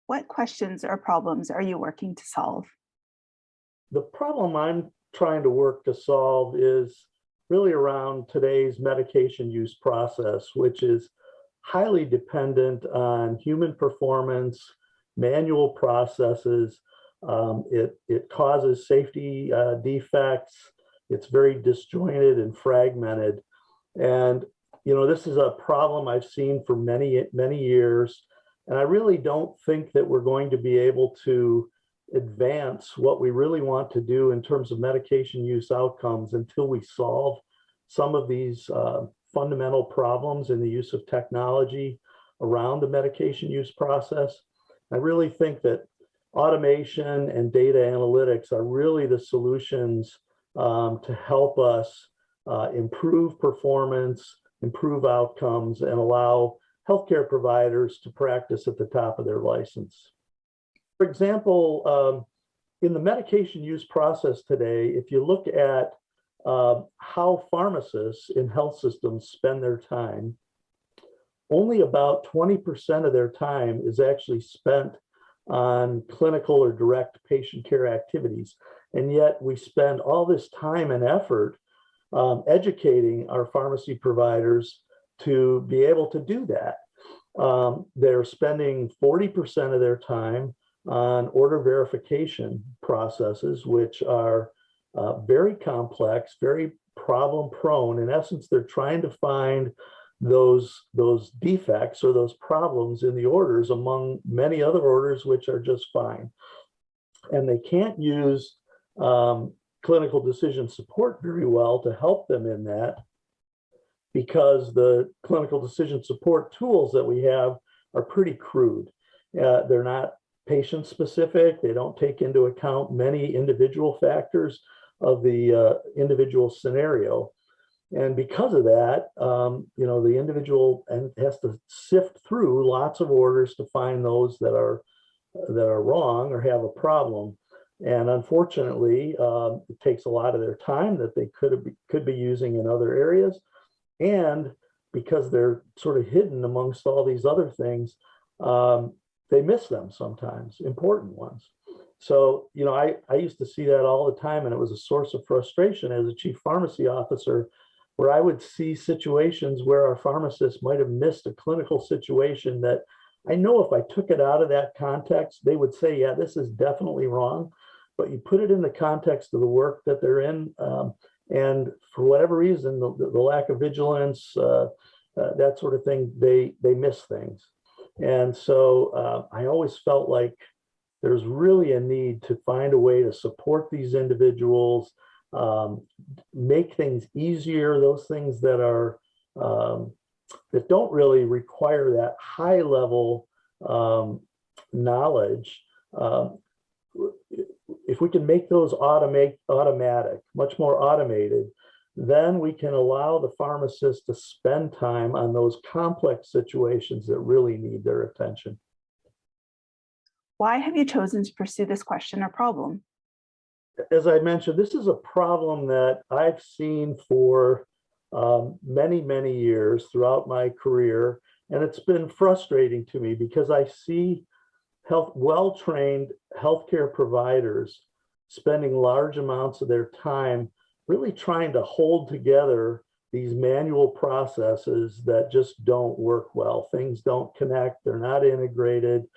What questions or problems are you working to solve? The problem I'm trying to work to solve is really around today's medication use process, which is highly dependent on human performance, manual processes. It causes safety defects. It's very disjointed and fragmented. And, this is a problem I've seen for many, many years. And I really don't think that we're going to be able to advance what we really want to do in terms of medication use outcomes until we solve some of these fundamental problems in the use of technology around the medication use process. I really think that automation and data analytics are really the solutions to help us improve performance, improve outcomes, and allow healthcare providers to practice at the top of their license. For example, in the medication use process today, if you look at how pharmacists in health systems spend their time, only about 20% of their time is actually spent on clinical or direct patient care activities. And yet we spend all this time and effort educating our pharmacy providers to be able to do that. They're spending 40% of their time on order verification processes, which are very complex, very problem prone. In essence, they're trying to find those defects or those problems in the orders among many other orders, which are just fine. And they can't use clinical decision support very well to help them in that, because the clinical decision support tools that we have are pretty crude. They're not patient specific. They don't take into account many individual factors of the individual scenario. And because of that, the individual has to sift through lots of orders to find those that are wrong or have a problem. And unfortunately, it takes a lot of their time that they could be using in other areas. And because they're sort of hidden amongst all these other things, they miss them sometimes, important ones. So, I used to see that all the time, and it was a source of frustration as a chief pharmacy officer, where I would see situations where our pharmacists might have missed a clinical situation that I know if I took it out of that context, they would say, yeah, this is definitely wrong. But you put it in the context of the work that they're in, and for whatever reason, the lack of vigilance, that sort of thing, they miss things. And so I always felt like there's really a need to find a way to support these individuals, make things easier, those things that are that don't really require that high level knowledge. If we can make those automatic, much more automated, then we can allow the pharmacist to spend time on those complex situations that really need their attention. Why have you chosen to pursue this question or problem? As I mentioned, this is a problem that I've seen for many, many years throughout my career. And it's been frustrating to me because I see well-trained healthcare providers spending large amounts of their time really trying to hold together these manual processes that just don't work well. Things don't connect, they're not integrated.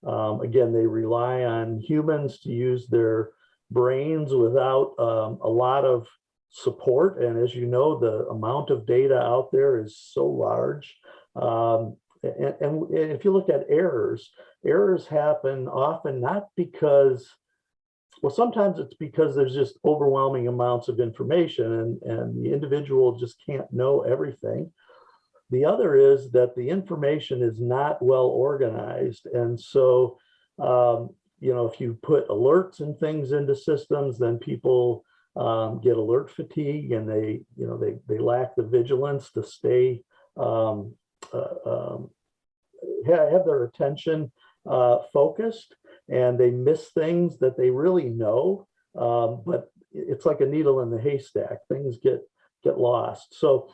Again, they rely on humans to use their brains without a lot of support. And as you know, the amount of data out there is so large. And if you look at errors happen often not because, well, sometimes it's because there's just overwhelming amounts of information and the individual just can't know everything. The other is that the information is not well organized. And so, if you put alerts and things into systems, then people get alert fatigue, and they lack the vigilance to stay have their attention focused, and they miss things that they really know, but it's like a needle in the haystack. Things get lost. So,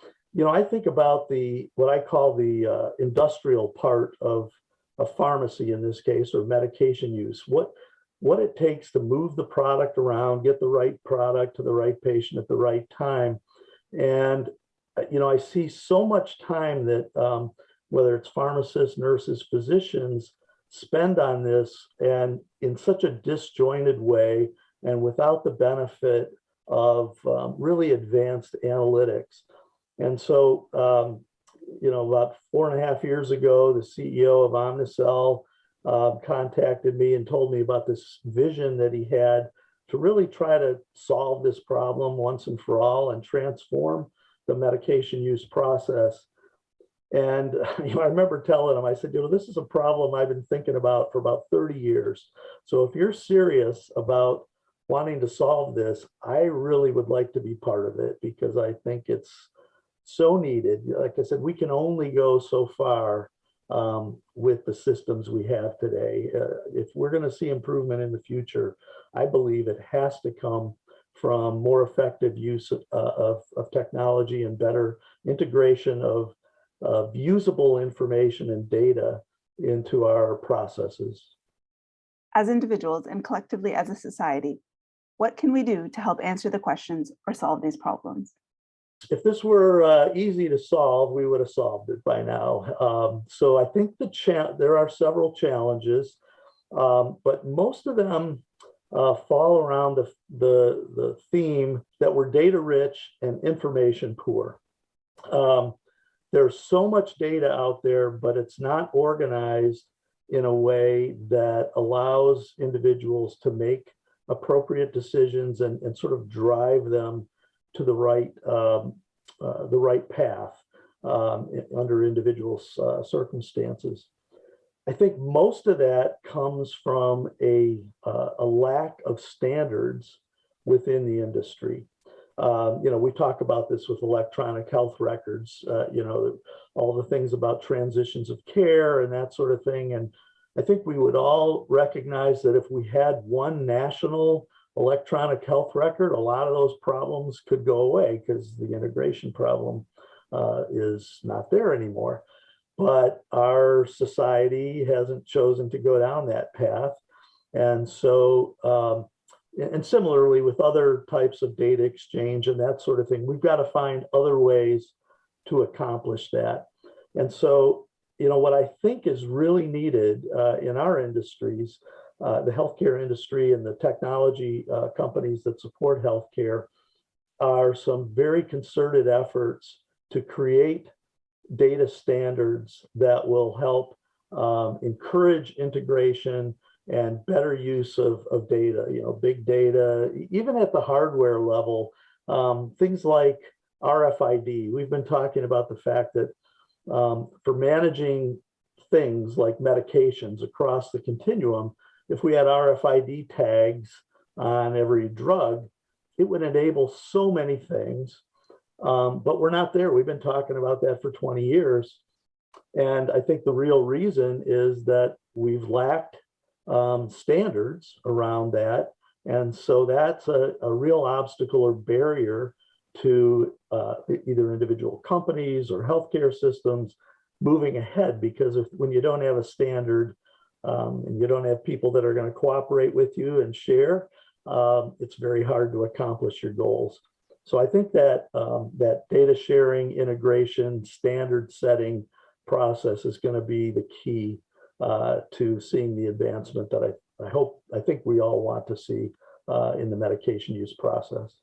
I think about what I call the industrial part of a pharmacy in this case, or medication use, what it takes to move the product around, get the right product to the right patient at the right time. And, I see so much time that whether it's pharmacists, nurses, physicians spend on this, and in such a disjointed way and without the benefit of really advanced analytics. And so, about 4.5 years ago, the CEO of Omnicell contacted me and told me about this vision that he had to really try to solve this problem once and for all and transform the medication use process. And I remember telling him, I said, this is a problem I've been thinking about for about 30 years. So if you're serious about wanting to solve this, I really would like to be part of it, because I think it's so needed. Like I said, we can only go so far with the systems we have today. If we're going to see improvement in the future, I believe it has to come from more effective use of technology and better integration of usable information and data into our processes. As individuals and collectively as a society, what can we do to help answer the questions or solve these problems? If this were easy to solve, we would have solved it by now. So I think there are several challenges, but most of them fall around the theme that we're data rich and information poor. There's so much data out there, but it's not organized in a way that allows individuals to make appropriate decisions and sort of drive them to the right path under individual circumstances. I think most of that comes from a lack of standards within the industry. We talk about this with electronic health records, all the things about transitions of care and that sort of thing. And I think we would all recognize that if we had one national electronic health record, a lot of those problems could go away, because the integration problem is not there anymore. But our society hasn't chosen to go down that path. And so, and similarly with other types of data exchange and that sort of thing, we've got to find other ways to accomplish that. And so, what I think is really needed in our industries, the healthcare industry and the technology companies that support healthcare, are some very concerted efforts to create data standards that will help encourage integration and better use of data, big data, even at the hardware level, things like RFID. We've been talking about the fact that for managing things like medications across the continuum, if we had RFID tags on every drug, it would enable so many things, but we're not there. We've been talking about that for 20 years. And I think the real reason is that we've lacked standards around that. And so that's a real obstacle or barrier to either individual companies or healthcare systems moving ahead, because when you don't have a standard and you don't have people that are going to cooperate with you and share, it's very hard to accomplish your goals. So I think that that data sharing, integration, standard setting process is going to be the key to seeing the advancement that I think we all want to see in the medication use process.